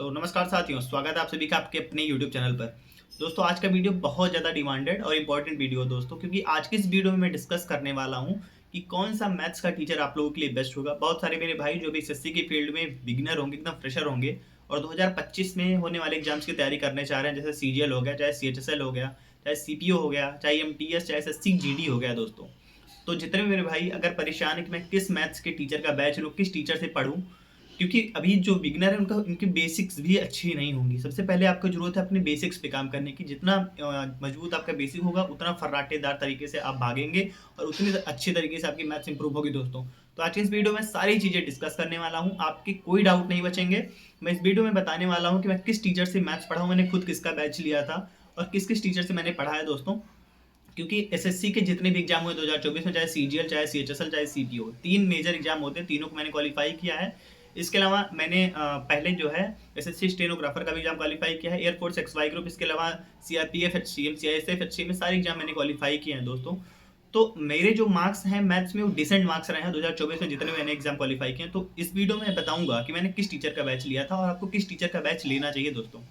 तो नमस्कार साथियों, स्वागत है आप सभी का आपके अपने YouTube चैनल पर। दोस्तों आज का वीडियो बहुत ज़्यादा डिमांडेड और इम्पोर्टेंट वीडियो है दोस्तों, क्योंकि आज के इस वीडियो में मैं डिस्कस करने वाला हूँ कि कौन सा मैथ्स का टीचर आप लोगों के लिए बेस्ट होगा। बहुत सारे मेरे भाई जो भी एसएससी की फील्ड में बिगिनर होंगे, एकदम फ्रेशर होंगे और 2025 में होने वाले एग्जाम्स की तैयारी करने चाह रहे हैं, जैसे सीजीएल हो गया, चाहे सीएचएसएल हो गया, चाहे सीपीओ हो गया, चाहे एमटीएस, चाहे एसएससी जीडी हो गया दोस्तों। तो जितने भी मेरे भाई अगर परेशान है कि मैं किस मैथ्स के टीचर का बैच लूँ, किस टीचर से पढ़ूँ, क्योंकि अभी जो बिगिनर है उनका उनकी बेसिक्स भी अच्छी नहीं होंगी। सबसे पहले आपको ज़रूरत है अपने बेसिक्स पे काम करने की। जितना मजबूत आपका बेसिक होगा, उतना फर्राटेदार तरीके से आप भागेंगे और उतनी अच्छे तरीके से आपकी मैथ्स इंप्रूव होगी दोस्तों। तो आज के इस वीडियो में सारी चीज़ें डिस्कस करने वाला हूँ, आपके कोई डाउट नहीं बचेंगे। मैं इस वीडियो में बताने वाला हूँ कि मैं किस टीचर से मैथ्स पढ़ा हूँ, मैंने खुद किसका बैच लिया था और किस किस टीचर से मैंने पढ़ा है दोस्तों। क्योंकि एसएससी के जितने भी एग्जाम हुए 2024 में, चाहे सीजीएल, चाहे सीएचएसएल, चाहे सीपीओ, 3 मेजर एग्जाम होते हैं, तीनों को मैंने क्वालिफाई किया है। इसके अलावा मैंने पहले जो है एसएससी स्टेनोग्राफर का भी एग्जाम क्वालिफाई किया है, एयरफोर्स एक्सवाई ग्रुप, इसके अलावा सीआरपीएफ, एचसीएम, सीआईएसएफ, एचसीएम, सारे एग्जाम मैंने क्वालिफाई किए हैं दोस्तों। तो मेरे जो मार्क्स हैं मैथ्स में वो डिसेंट मार्क्स रहे हैं 2024 में, जितने मैंने एग्जाम क्वालिफाई किए हैं। तो इस वीडियो में बताऊंगा कि मैंने किस टीचर का बैच लिया था और आपको किस टीचर का बैच लेना चाहिए दोस्तों।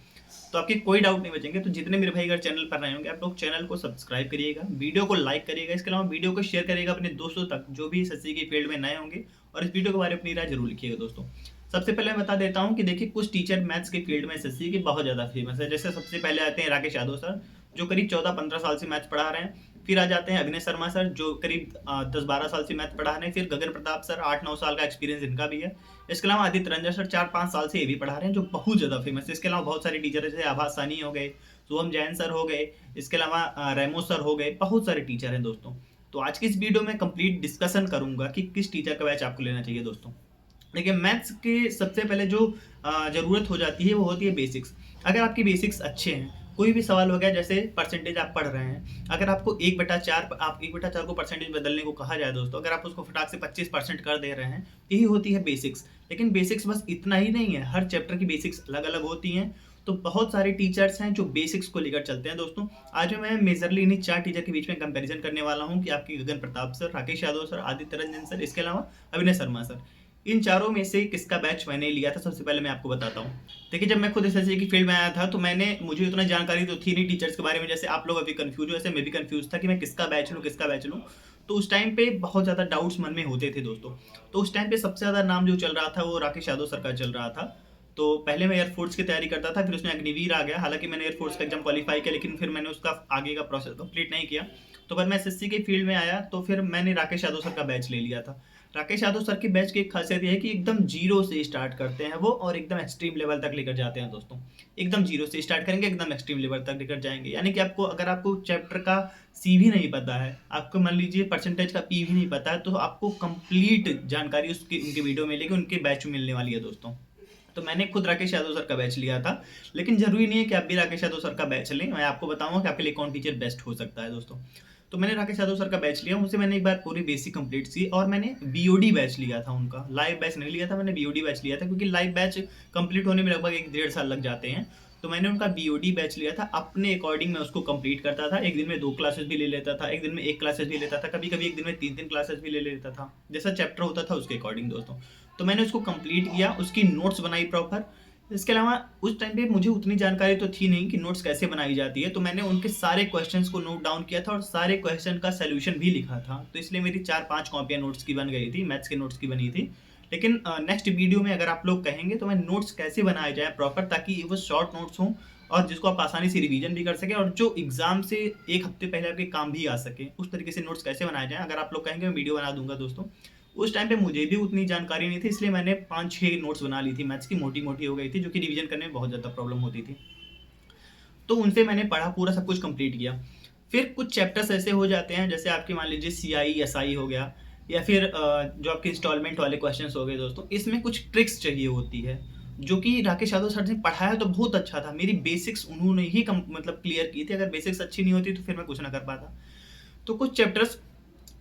तो आपके कोई डाउट नहीं बचेंगे। तो जितने मेरे भाई अगर चैनल पर नए होंगे, आप लोग चैनल को सब्सक्राइब करिएगा, वीडियो को लाइक करिएगा, इसके अलावा वीडियो को शेयर करिएगा अपने दोस्तों तक जो भी एसएससी की फील्ड में नए होंगे, और इस वीडियो के बारे में अपनी राय जरूर लिखिएगा दोस्तों। सबसे पहले मैं बता देता हूँ कि देखिए, कुछ टीचर मैथ्स के फील्ड में एसएससी के बहुत ज़्यादा फेमस है। जैसे सबसे पहले आते हैं राकेश यादव सर, जो करीब 14-15 साल से मैथ्स पढ़ा रहे हैं। फिर आ जाते हैं अभिनय शर्मा सर, जो करीब 10-12 साल से मैथ पढ़ा रहे हैं। फिर गगन प्रताप सर, 8-9 साल का एक्सपीरियंस इनका भी है। इसके अलावा आदित्य रंजन सर 4-5 साल से ये भी पढ़ा रहे हैं, जो बहुत ज़्यादा फेमस है। इसके अलावा बहुत सारे टीचर जैसे आभास सानी हो गए, शुभम जैन सर हो गए, इसके अलावा रेमो सर हो गए, बहुत सारे टीचर हैं दोस्तों। तो आज की इस वीडियो में कंप्लीट डिस्कशन करूंगा कि किस टीचर का बैच आपको लेना चाहिए दोस्तों। देखिए, मैथ्स के सबसे पहले जो ज़रूरत हो जाती है वो होती है बेसिक्स। अगर आपके बेसिक्स अच्छे हैं, कोई भी सवाल हो गया, जैसे परसेंटेज आप पढ़ रहे हैं, अगर आपको 1/4 आप 1/4 को परसेंटेज बदलने को कहा जाए दोस्तों, अगर आप उसको फटाक से 25% कर दे रहे हैं, यही होती है बेसिक्स। लेकिन बेसिक्स बस इतना ही नहीं है, हर चैप्टर की बेसिक्स अलग अलग होती हैं। तो बहुत सारे टीचर्स हैं जो बेसिक्स को लेकर चलते हैं दोस्तों। आज मैं मेजरली इन्हीं 4 टीचर के बीच में कंपैरिजन करने वाला हूं कि आपकी Gagan Pratap sir, Rakesh Yadav sir, Aditya Ranjan sir, इसके अलावा अभिनय शर्मा सर। इन चारों में से किसका बैच मैंने लिया था, सबसे पहले मैं आपको बताता हूँ। देखिए, जब मैं खुद एसएससी की फील्ड में आया था तो मुझे उतना जानकारी तो थी नहीं टीचर्स के बारे में। जैसे आप लोग अभी कंफ्यूज हो, ऐसे मैं भी कंफ्यूज था कि मैं किसका बैच लूँ, किसका बैच लूँ। तो उस टाइम पे बहुत ज़्यादा डाउट्स मन में होते थे दोस्तों। तो उस टाइम पे सबसे ज़्यादा नाम जो चल रहा था वो राकेश यादव सर का चल रहा था। तो पहले मैं एयरफोर्स की तैयारी करता था, फिर उसमें अग्निवीर आ गया। हालांकि मैंने एयरफोर्स का एग्जाम क्वालिफाई किया, लेकिन फिर मैंने उसका आगे का प्रोसेस कंप्लीट नहीं किया। तो फिर मैं एसएससी की फील्ड में आया तो फिर मैंने राकेश यादव सर का बैच ले लिया था। राकेश यादव सर की बैच की एक खासियत ये है कि एकदम जीरो से स्टार्ट करते हैं वो, और एकदम एक्सट्रीम लेवल तक लेकर जाते हैं दोस्तों। एकदम जीरो से स्टार्ट करेंगे, एकदम एक्सट्रीम लेवल तक लेकर जाएंगे। यानी कि आपको, अगर आपको चैप्टर का सी भी नहीं पता है, आपको मान लीजिए परसेंटेज का पी भी नहीं पता है, तो आपको कंप्लीट जानकारी उसकी उनके वीडियो में लेके उनके बैच में मिलने वाली है दोस्तों। तो मैंने खुद राकेश यादव सर का बैच लिया था। लेकिन जरूरी नहीं है कि आप भी राकेश यादव सर का बैच लें। मैं आपको बताऊंगा कि आपके लिए कौन टीचर बेस्ट हो सकता है दोस्तों। तो मैंने राकेश यादव सर का बैच लिया, उनसे मैंने एक बार पूरी बेसिक कंप्लीट की, और मैंने बीओडी बैच लिया था उनका। लाइव बैच नहीं लिया था, मैंने बीओडी बैच लिया था, क्योंकि लाइव बैच कंप्लीट होने में लगभग 1-1.5 साल लग जाते हैं। तो मैंने उनका बीओडी बैच लिया था, अपने अकॉर्डिंग मैं उसको कंप्लीट करता था। एक दिन में 2 क्लासेस भी ले लेता था, एक दिन में 1 क्लासेस भी लेता था, कभी कभी एक दिन में 3-3 क्लासेस भी ले लेता था, जैसा चैप्टर होता था उसके अकॉर्डिंग दोस्तों। तो मैंने उसको कंप्लीट किया, उसकी नोट्स बनाई प्रॉपर। इसके अलावा उस टाइम पे मुझे उतनी जानकारी तो थी नहीं कि नोट्स कैसे बनाई जाती है, तो मैंने उनके सारे क्वेश्चंस को नोट डाउन किया था और सारे क्वेश्चन का सॉल्यूशन भी लिखा था। तो इसलिए मेरी 4-5 कॉपियाँ नोट्स की बन गई थी, मैथ्स के नोट्स की बनी थी। लेकिन नेक्स्ट वीडियो में अगर आप लोग कहेंगे तो मैं नोट्स कैसे बनाए जाए प्रॉपर, ताकि वो शॉर्ट नोट्स हों और जिसको आप आसानी से रिवीजन भी कर सकें, और जो एग्जाम से 1 हफ्ते पहले आपके काम भी आ सके, उस तरीके से नोट्स कैसे बनाए जाए, अगर आप लोग कहेंगे मैं वीडियो बना दूंगा दोस्तों। उस टाइम पे मुझे भी उतनी जानकारी नहीं थी, इसलिए मैंने 5-6 नोट्स बना ली थी मैथ्स की, मोटी मोटी हो गई थी, जो कि रिवीजन करने में बहुत ज़्यादा प्रॉब्लम होती थी। तो उनसे मैंने पढ़ा, पूरा सब कुछ कंप्लीट किया। फिर कुछ चैप्टर्स ऐसे हो जाते हैं, जैसे आपके मान लीजिए सीआई एसआई हो गया, या फिर जो आपके इंस्टॉलमेंट वाले क्वेश्चंस हो गए दोस्तों। इसमें कुछ ट्रिक्स चाहिए होती है, जो कि राकेश यादव सर ने पढ़ाया तो बहुत अच्छा था। मेरी बेसिक्स उन्होंने ही मतलब क्लियर की थी। अगर बेसिक्स अच्छी नहीं होती तो फिर मैं कुछ ना कर पाता। तो कुछ चैप्टर्स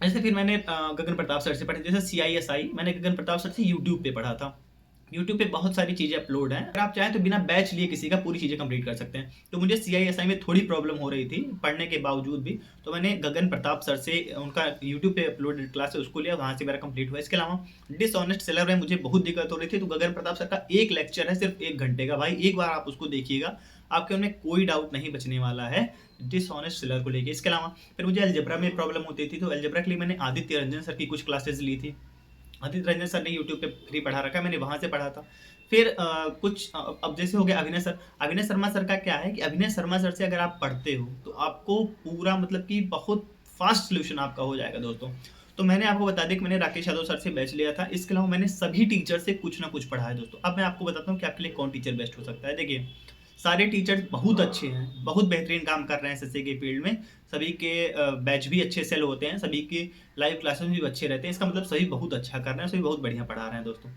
ऐसे फिर मैंने गगन प्रताप सर से पढ़े, जैसे CISI मैंने गगन प्रताप सर से यूट्यूब पे पढ़ा था। यूट्यूब पे बहुत सारी चीज़ें अपलोड हैं। अगर आप चाहें तो बिना बैच लिए किसी का पूरी चीज़ें कंप्लीट कर सकते हैं। तो मुझे CISI में थोड़ी प्रॉब्लम हो रही थी पढ़ने के बावजूद भी, तो मैंने गगन प्रताप सर से उनका यूट्यूब पे अपलोडेड क्लास है उसको लिया, वहाँ से मेरा कंप्लीट हुआ। इसके अलावा डिसऑनेस्ट सेलर में मुझे बहुत दिक्कत हो रही थी, तो गगन प्रताप सर का एक लेक्चर है सिर्फ 1 घंटे का, भाई एक बार आप उसको देखिएगा, आपके उनमें कोई डाउट नहीं बचने वाला है डिसऑनेस्ट सेलर को लेके। इसके अलावा फिर मुझे अलजेब्रा में प्रॉब्लम होती थी, तो अलजेब्रा के लिए मैंने आदित्य रंजन सर की कुछ क्लासेस ली थी। आदित्य रंजन सर ने यूट्यूब पे फ्री पढ़ा रखा है, मैंने वहाँ से पढ़ा था। फिर अब जैसे हो गया अभिनय सर। अभिनय शर्मा सर का क्या है कि अभिनय शर्मा सर से अगर आप पढ़ते हो तो आपको पूरा मतलब कि बहुत फास्ट सोल्यूशन आपका हो जाएगा दोस्तों। तो मैंने आपको बता दिया कि मैंने राकेश यादव सर से बैच लिया था। इसके अलावा मैंने सभी टीचर से कुछ ना कुछ पढ़ा है दोस्तों। अब मैं आपको बताता हूँ कि आपके लिए कौन टीचर बेस्ट हो सकता है। देखिए, सारे टीचर्स बहुत अच्छे हैं, बहुत बेहतरीन काम कर रहे हैं एसएससी के फील्ड में। सभी के बैच भी अच्छे सेल होते हैं, सभी के लाइव क्लासेस भी अच्छे रहते हैं। इसका मतलब सभी बहुत अच्छा कर रहे हैं, सभी बहुत बढ़िया पढ़ा रहे हैं दोस्तों।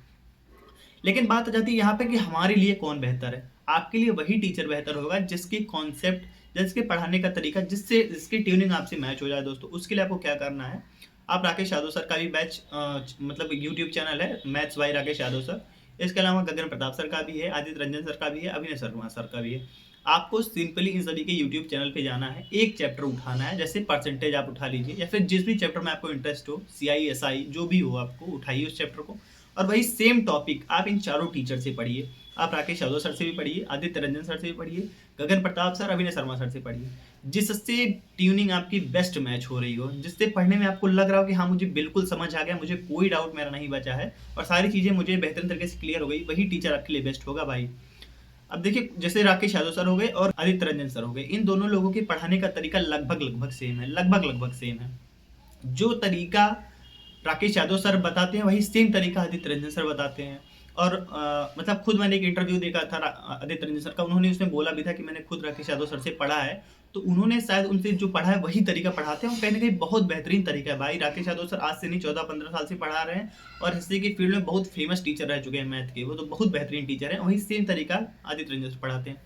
लेकिन बात आ जाती है यहाँ पे कि हमारे लिए कौन बेहतर है। आपके लिए वही टीचर बेहतर होगा जिसके कॉन्सेप्ट, जिसके पढ़ाने का तरीका, जिसकी ट्यूनिंग आपसे मैच हो जाए दोस्तों। उसके लिए आपको क्या करना है, आप राकेश यादव सर का भी बैच मतलब यूट्यूब चैनल है maths by Rakesh Yadav sir. इसके अलावा गगन प्रताप सर का भी है, आदित्य रंजन सर का भी है, अभिनय शर्मा सर का भी है। आपको सिंपली इन सभी के यूट्यूब चैनल पे जाना है, एक चैप्टर उठाना है, जैसे परसेंटेज आप उठा लीजिए, या फिर जिस भी चैप्टर में आपको इंटरेस्ट हो, CISI जो भी हो, आपको उठाइए उस चैप्टर को। और वही सेम टॉपिक आप इन चारों टीचर से पढ़िए। आप राकेश यादव सर से भी पढ़िए, आदित्य रंजन सर से भी पढ़िए, गगन प्रताप सर, अभिनय शर्मा सर से पढ़िए। जिससे ट्यूनिंग आपकी बेस्ट मैच हो रही हो, जिससे पढ़ने में आपको लग रहा हो कि हाँ मुझे बिल्कुल समझ आ गया, मुझे कोई डाउट मेरा नहीं बचा है और सारी चीज़ें मुझे बेहतरीन तरीके से क्लियर हो गई, वही टीचर आपके लिए बेस्ट होगा भाई। अब देखिए, जैसे राकेश यादव सर हो गए और आदित्य रंजन सर हो गए, इन दोनों लोगों के पढ़ाने का तरीका लगभग लगभग सेम है, लगभग लगभग सेम है। जो तरीका राकेश यादव सर बताते हैं वही सेम तरीका आदित्य रंजन सर बताते हैं। और मतलब खुद मैंने एक इंटरव्यू देखा था आदित्य रंजन सर का, उन्होंने उसमें बोला भी था कि मैंने खुद राकेश यादव सर से पढ़ा है, तो उन्होंने शायद उनसे जो पढ़ा है वही तरीका पढ़ाते हैं, और कहीं ना कहीं बहुत बेहतरीन तरीका है भाई। राकेश यादव सर आज से नहीं 14-15 साल से पढ़ा रहे हैं और हिस्ट्री की फील्ड में बहुत फेमस टीचर रह चुके हैं मैथ के, वो तो बहुत बेहतरीन टीचर है। वही सेम तरीका आदित्य रंजन सर पढ़ाते हैं।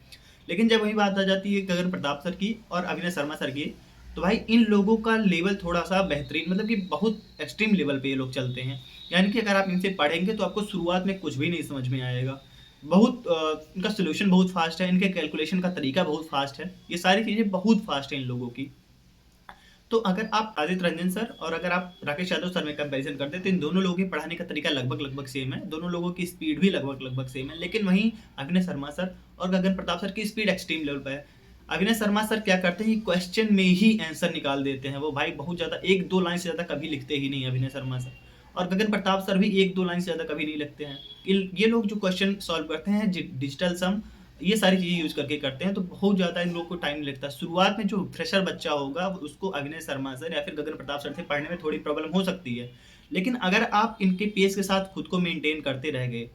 लेकिन जब वही बात आ जाती है गगन प्रताप सर की और अभिनय शर्मा सर की, तो भाई इन लोगों का लेवल थोड़ा सा बेहतरीन, मतलब कि बहुत एक्सट्रीम लेवल पे ये लोग चलते हैं। यानी कि अगर आप इनसे पढ़ेंगे तो आपको शुरुआत में कुछ भी नहीं समझ में आएगा। बहुत इनका सोल्यूशन बहुत फास्ट है, इनके कैलकुलेशन का तरीका बहुत फास्ट है, ये सारी चीज़ें बहुत फास्ट है इन लोगों की। तो अगर आप आदित्य रंजन सर और अगर आप राकेश यादव सर में कंपैरिजन करते हैं तो इन दोनों लोगों के पढ़ाने का तरीका लगभग लगभग सेम है, दोनों लोगों की स्पीड भी लगभग लगभग सेम है। लेकिन वहीं अभिनय शर्मा सर और गगन प्रताप सर की स्पीड एक्सट्रीम लेवल पर है। अभिनय शर्मा सर क्या करते हैं, क्वेश्चन में ही आंसर निकाल देते हैं, वो भाई बहुत ज़्यादा 1-2 लाइन से ज़्यादा कभी लिखते ही नहीं अभिनय शर्मा सर। और गगन प्रताप सर भी 1-2 लाइन से ज़्यादा कभी नहीं लिखते हैं। ये लोग जो क्वेश्चन सॉल्व करते हैं डिजिटल सम, ये सारी चीज़ें यूज़ करके करते हैं, तो बहुत ज़्यादा इन लोगों को टाइम लगता है। शुरुआत में जो फ्रेशर बच्चा होगा उसको अभिनय शर्मा सर या फिर गगन प्रताप सर से पढ़ने में थोड़ी प्रॉब्लम हो सकती है। लेकिन अगर आप इनके पेस के साथ खुद को मेंटेन करते रह गए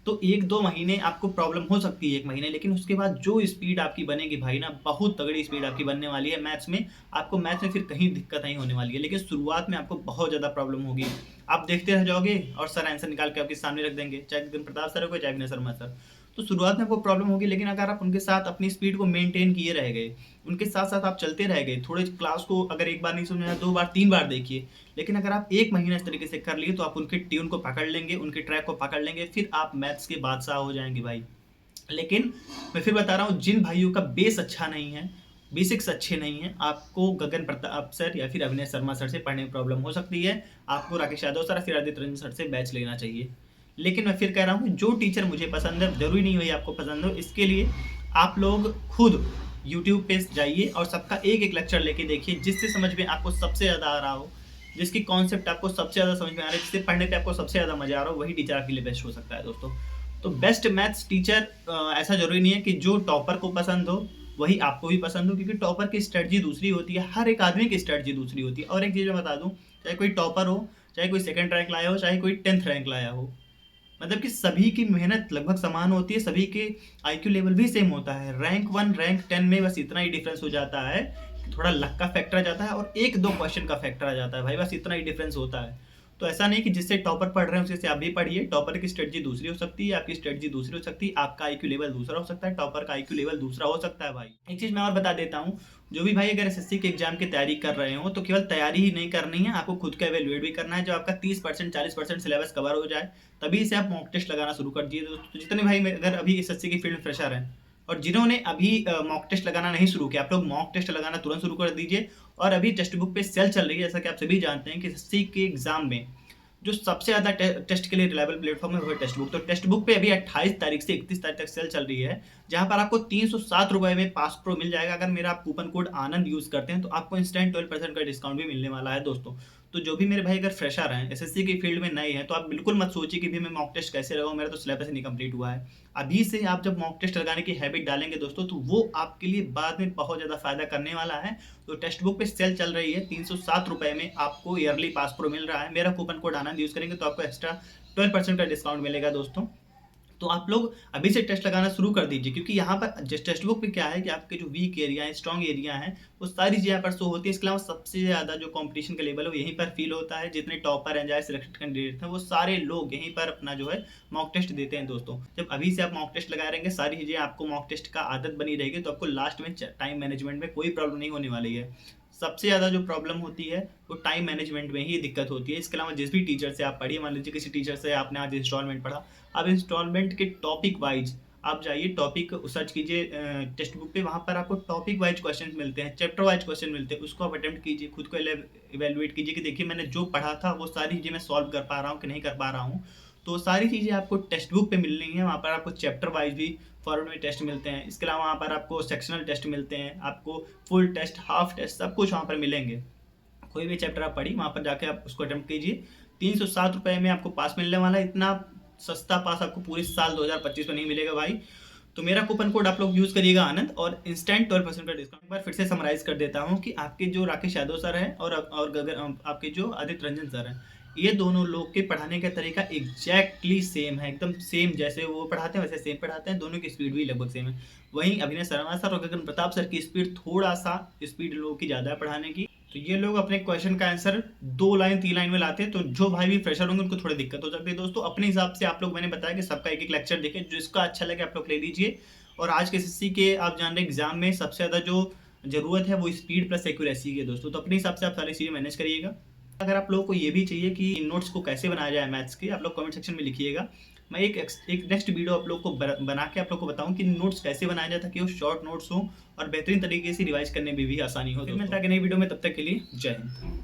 तो 1-2 महीने आपको प्रॉब्लम हो सकती है, 1 महीने, लेकिन उसके बाद जो स्पीड आपकी बनेगी भाई ना, बहुत तगड़ी स्पीड आपकी बनने वाली है मैथ्स में। आपको मैथ्स में फिर कहीं दिक्कत नहीं होने वाली है, लेकिन शुरुआत में आपको बहुत ज़्यादा प्रॉब्लम होगी। आप देखते रह जाओगे और सर आंसर निकाल के आपके सामने रख देंगे, चाहे गगन प्रताप सर हो चाहे अभिनय शर्मा सर। तो शुरुआत में आपको प्रॉब्लम होगी, लेकिन अगर आप उनके साथ अपनी स्पीड को मेंटेन किए रह गए, उनके साथ साथ आप चलते रह गए, थोड़े क्लास को अगर एक बार नहीं समझ में आया 2 बार 3 बार देखिए, लेकिन अगर आप 1 महीना इस तरीके से कर लिए तो आप उनके ट्यून को पकड़ लेंगे, उनके ट्रैक को पकड़ लेंगे, फिर आप मैथ्स के बादशाह हो जाएंगे भाई। लेकिन मैं फिर बता रहा हूँ, जिन भाइयों का बेस अच्छा नहीं है, बेसिक्स अच्छे नहीं हैं, आपको गगन प्रताप सर या फिर अभिनय शर्मा सर से पढ़ने में प्रॉब्लम हो सकती है। आपको राकेश यादव सर फिर आदित्य रंजन सर से बैच लेना चाहिए। लेकिन मैं फिर कह रहा हूँ, जो टीचर मुझे पसंद है जरूरी नहीं वही आपको पसंद हो। इसके लिए आप लोग खुद यूट्यूब पे जाइए और सबका एक एक लेक्चर लेके देखिए, जिससे समझ में आपको सबसे ज़्यादा आ रहा हो, जिसकी कॉन्सेप्ट आपको सबसे ज़्यादा समझ में आ रहा है, जिससे पढ़ने पे आपको सबसे ज़्यादा मजा आ रहा हो, वही टीचर आपके लिए बेस्ट हो सकता है दोस्तों। तो बेस्ट मैथ्स टीचर ऐसा जरूरी नहीं है कि जो टॉपर को पसंद हो वही आपको भी पसंद हो, क्योंकि टॉपर की स्ट्रेटजी दूसरी होती है, हर एक आदमी की स्ट्रेटजी दूसरी होती है। और एक चीज़ मैं बता दूँ, चाहे कोई टॉपर हो, चाहे कोई 2nd रैंक लाया हो, चाहे कोई 10th रैंक लाया हो, मतलब कि सभी की मेहनत लगभग समान होती है, सभी के आईक्यू लेवल भी सेम होता है। रैंक 1 रैंक 10 में बस इतना ही डिफरेंस हो जाता है कि थोड़ा लक का फैक्टर आ जाता है और 1-2 क्वेश्चन का फैक्टर आ जाता है भाई, बस इतना ही डिफरेंस होता है। तो ऐसा नहीं कि जिससे टॉपर पढ़ रहे हैं उसी से आप भी पढ़िए। टॉपर की स्ट्रेटजी दूसरी हो सकती है, आपकी स्ट्रेटजी दूसरी हो सकती है, आपका आईक्यू लेवल दूसरा हो सकता है, टॉपर का आईक्यू लेवल दूसरा हो सकता है भाई। एक चीज़ मैं और बता देता हूँ, जो भी भाई अगर एसएससी के एग्जाम की तैयारी कर रहे हो तो केवल तैयारी ही नहीं करनी है, आपको खुद का एवेल्युएट भी करना है। जब आपका 30% 40% सिलेबस कवर हो जाए तभी से आप मॉक टेस्ट लगाना शुरू कर दीजिए। तो जितने भाई अगर अभी एसएससी की फील्ड में फ्रेशर हैं और जिन्होंने अभी मॉक टेस्ट लगाना नहीं शुरू किया, आप लोग मॉक टेस्ट लगाना तुरंत शुरू कर दीजिए। और अभी टेक्स्ट बुक पे सेल चल रही है, जैसा कि आप सभी जानते हैं कि एसएससी के एग्जाम में जो सबसे ज़्यादा टेस्ट के लिए रिलायबल प्लेटफॉर्म है वो है टेक्स्ट बुक। तो टेक्स्ट बुक पे अभी 28 तारीख से 31 तारीख तक सेल चल रही है, जहां पर आपको 307 रुपए में पास प्रो मिल जाएगा। अगर मेरा आप कूपन कोड आनंद यूज करते हैं तो आपको इंस्टेंट 12% का डिस्काउंट भी मिलने वाला है दोस्तों। तो जो भी मेरे भाई अगर फ्रेशर हैं, एसएससी की फील्ड में नए हैं, तो आप बिल्कुल मत सोचिए कि भी मैं मॉक टेस्ट कैसे लगाऊं, मेरा तो सिलेबस नहीं कंप्लीट हुआ है। अभी से आप जब मॉक टेस्ट लगाने की हैबिट डालेंगे दोस्तों, तो वो आपके लिए बाद में बहुत ज़्यादा फायदा करने वाला है। तो टेक्स्ट बुक पे सेल चल रही है, 307 रुपए में आपको ईयरली पास प्रो मिल रहा है। मेरा कूपन कोड आनंद यूज़ करेंगे तो आपको एक्स्ट्रा 12% का डिस्काउंट मिलेगा दोस्तों। तो आप लोग अभी से टेस्ट लगाना शुरू कर दीजिए, क्योंकि यहाँ पर जिस टेक्स्ट बुक पे क्या है कि आपके जो वीक एरिया है, स्ट्रॉन्ग एरिया है, वो सारी चीज़ें यहाँ पर शो होती है। इसके अलावा सबसे ज़्यादा जो कंपटीशन का लेवल है वो यहीं पर फील होता है। जितने टॉपर हैं, चाहे सिलेक्टेड कैंडिडेट हैं, वो सारे लोग यहीं पर अपना जो है मॉक टेस्ट देते हैं दोस्तों। जब अभी से आप मॉक टेस्ट लगा रहेंगे, सारी चीज़ें आपको मॉक टेस्ट का आदत बनी रहेगी, तो आपको लास्ट में टाइम मैनेजमेंट में कोई प्रॉब्लम नहीं होने वाली है। सबसे ज़्यादा जो प्रॉब्लम होती है वो टाइम मैनेजमेंट में ही दिक्कत होती है। इसके अलावा जिस भी टीचर से आप पढ़िए, मान लीजिए किसी टीचर से आपने आज इंस्टॉलमेंट पढ़ा, आप इंस्टॉलमेंट के टॉपिक वाइज आप जाइए, टॉपिक सर्च कीजिए टेक्स्ट बुक पे, वहाँ पर आपको टॉपिक वाइज क्वेश्चन मिलते हैं, चैप्टर वाइज क्वेश्चन मिलते हैं। उसको आप अटेम्प्ट कीजिए, खुद को इवेलुएट कीजिए कि देखिए मैंने जो पढ़ा था वो सारी चीज़ें मैं सॉल्व कर पा रहा हूँ कि नहीं कर पा रहा हूँ। तो सारी चीज़ें आपको टेक्स्ट बुक पे मिलनी है। वहाँ पर आपको चैप्टर वाइज भी फॉरवर्ड में टेस्ट मिलते हैं। इसके अलावा वहाँ पर आपको सेक्शनल टेस्ट मिलते हैं, आपको फुल टेस्ट, हाफ टेस्ट, सब कुछ वहाँ पर मिलेंगे। कोई भी चैप्टर आप पढ़िए, वहाँ पर जाके आप उसको अटेम्प्ट कीजिए। 307 रुपये में आपको पास मिलने वाला है। इतना सस्ता पास आपको पूरे साल 2025 में नहीं मिलेगा भाई। तो मेरा कूपन कोड आप लोग यूज़ करिएगा आनंद, और इंस्टेंट 12% का डिस्काउंट। एक बार फिर से समराइज कर देता हूँ कि आपके जो राकेश यादव सर हैं और गगन, आपके जो आदित्य रंजन सर हैं, ये दोनों लोग के पढ़ाने का तरीका एग्जैक्टली सेम है, एकदम सेम। जैसे वो पढ़ाते हैं वैसे सेम पढ़ाते हैं, दोनों की स्पीड भी लगभग सेम है। वहीं अभिनय शर्मा सर और गगन प्रताप सर की स्पीड थोड़ा सा स्पीड लोगों की ज़्यादा है पढ़ाने की। तो ये लोग अपने क्वेश्चन का आंसर 2 लाइन 3 लाइन में लाते हैं। तो जो भाई भी फ्रेशर होंगे उनको थोड़ी दिक्कत हो सकती है दोस्तों। अपने हिसाब से आप लोग, मैंने बताया कि सबका एक एक लेक्चर देखें, जो इसका अच्छा लगे आप लोग ले लीजिए। और आज के एसएससी के आप जान रहे एग्जाम में सबसे ज़्यादा जो ज़रूरत है वो स्पीड प्लस एक्यूरेसी की है दोस्तों। तो अपने हिसाब से आप सारी चीज़ें मैनेज करिएगा। अगर आप लोगों को ये भी चाहिए कि इन नोट्स को कैसे बनाया जाए मैथ्स के, आप लोग कमेंट सेक्शन में लिखिएगा। मैं एक नेक्स्ट वीडियो आप लोग को बना के आप लोग को बताऊं कि नोट्स कैसे बनाया जाए, ताकि वो शॉर्ट नोट्स हो और बेहतरीन तरीके से रिवाइज करने में भी आसानी हो। फिर मिलता है कि नई वीडियो में, तब तक के लिए जय हिंद।